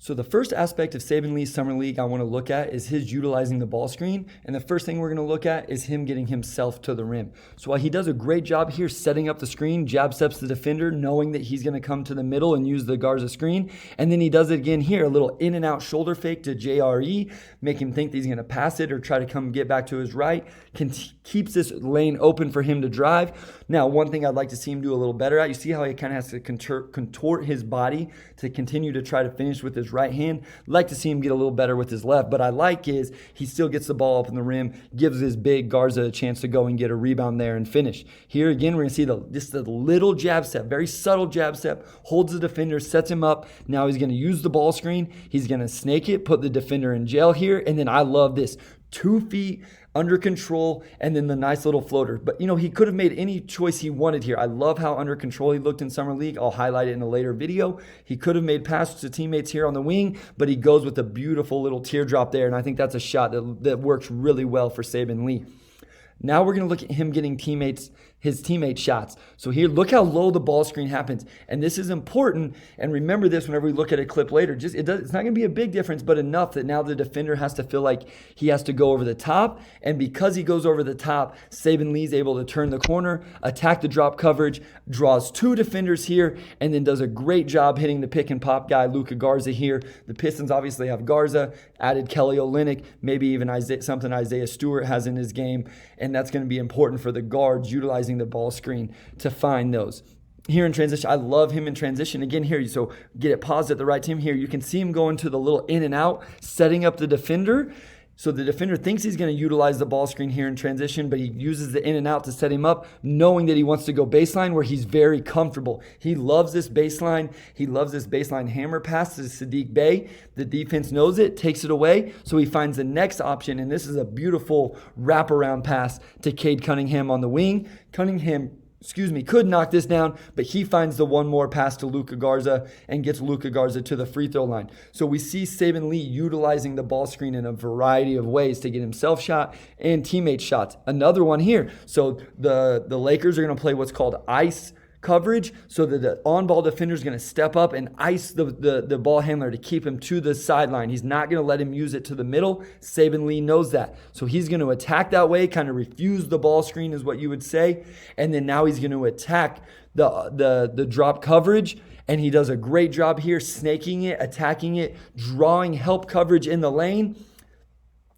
So the first aspect of Saben Lee's Summer League I want to look at is his utilizing the ball screen. And the first thing we're going to look at is him getting himself to the rim. So while he does a great job here setting up the screen, jab steps the defender, knowing that he's going to come to the middle and use the Garza screen. And then he does it again here, a little in and out shoulder fake to JRE, make him think that he's going to pass it or try to come get back to his right. Keeps this lane open for him to drive. Now, one thing I'd like to see him do a little better at, you see how he kind of has to contort his body to continue to try to finish with his right hand. I'd like to see him get a little better with his left, but I like is he still gets the ball up in the rim, gives his big Garza a chance to go and get a rebound there and finish. Here again, we're going to see just a little jab step, very subtle jab step, holds the defender, sets him up. Now he's going to use the ball screen. He's going to snake it, put the defender in jail here, and then I love this. 2 feet under control, and then the nice little floater. But, he could have made any choice he wanted here. I love how under control he looked in Summer League. I'll highlight it in a later video. He could have made passes to teammates here on the wing, but he goes with a beautiful little teardrop there, and I think that's a shot that works really well for Saben Lee. Now we're going to look at him getting his teammate shots. So here, look how low the ball screen happens. And this is important. And remember this whenever we look at a clip later. It's not going to be a big difference, but enough that now the defender has to feel like he has to go over the top. And because he goes over the top, Saben Lee's able to turn the corner, attack the drop coverage, draws 2 defenders here, and then does a great job hitting the pick and pop guy, Luka Garza here. The Pistons obviously have Garza, added Kelly Olynyk, maybe even something Isaiah Stewart has in his game. And that's going to be important for the guards utilizing the ball screen to find those. Here in transition, I love him in transition. Again, here, so get it paused at the right time here. You can see him going to the little in and out, setting up the defender. So the defender thinks he's going to utilize the ball screen here in transition, but he uses the in and out to set him up, knowing that he wants to go baseline where he's very comfortable. He loves this baseline. He loves this baseline hammer pass to Saddiq Bey. The defense knows it, takes it away, so he finds the next option, and this is a beautiful wraparound pass to Cade Cunningham on the wing. Cunningham could knock this down, but he finds the one more pass to Luka Garza and gets Luka Garza to the free throw line. So we see Saben Lee utilizing the ball screen in a variety of ways to get himself shot and teammate shots. Another one here. So the Lakers are going to play what's called ice coverage, so that the on-ball defender is going to step up and ice the ball handler to keep him to the sideline. He's not going to let him use it to the middle. Saben Lee knows that. So he's going to attack that way, kind of refuse the ball screen is what you would say. And then now he's going to attack the drop coverage. And he does a great job here, snaking it, attacking it, drawing help coverage in the lane,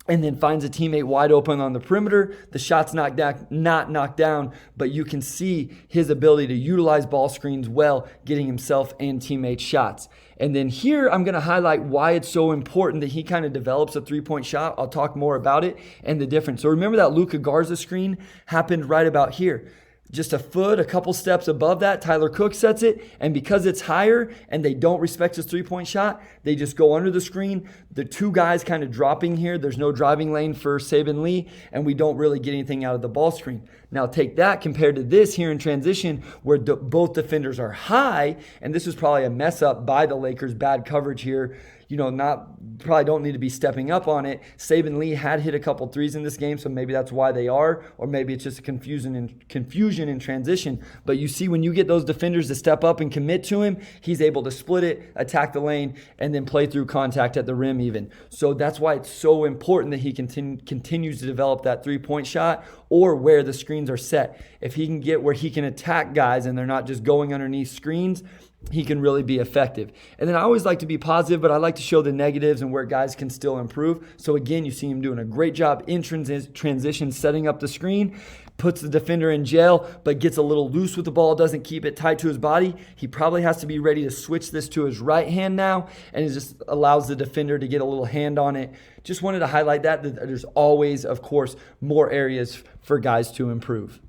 and then finds a teammate wide open on the perimeter. The shot's not knocked down, but you can see his ability to utilize ball screens well, getting himself and teammates shots. And then here, I'm going to highlight why it's so important that he kind of develops a three-point shot. I'll talk more about it and the difference. So remember that Luka Garza screen happened right about here. Just a foot, a couple steps above that, Tyler Cook sets it, and because it's higher and they don't respect his three-point shot, they just go under the screen. The 2 guys kind of dropping here. There's no driving lane for Saben Lee, and we don't really get anything out of the ball screen. Now take that compared to this here in transition where both defenders are high, and this was probably a mess up by the Lakers, bad coverage here. Probably don't need to be stepping up on it. Saben Lee had hit a couple threes in this game, so maybe that's why they are, or maybe it's just a confusion in transition. But you see when you get those defenders to step up and commit to him, he's able to split it, attack the lane, and then play through contact at the rim even. So that's why it's so important that he continues to develop that three-point shot or where the screens are set. If he can get where he can attack guys and they're not just going underneath screens, he can really be effective. And then I always like to be positive, but I like to show the negatives and where guys can still improve. So again, you see him doing a great job in transition, setting up the screen, puts the defender in jail, but gets a little loose with the ball, doesn't keep it tight to his body. He probably has to be ready to switch this to his right hand now, and it just allows the defender to get a little hand on it. Just wanted to highlight that there's always, of course, more areas for guys to improve.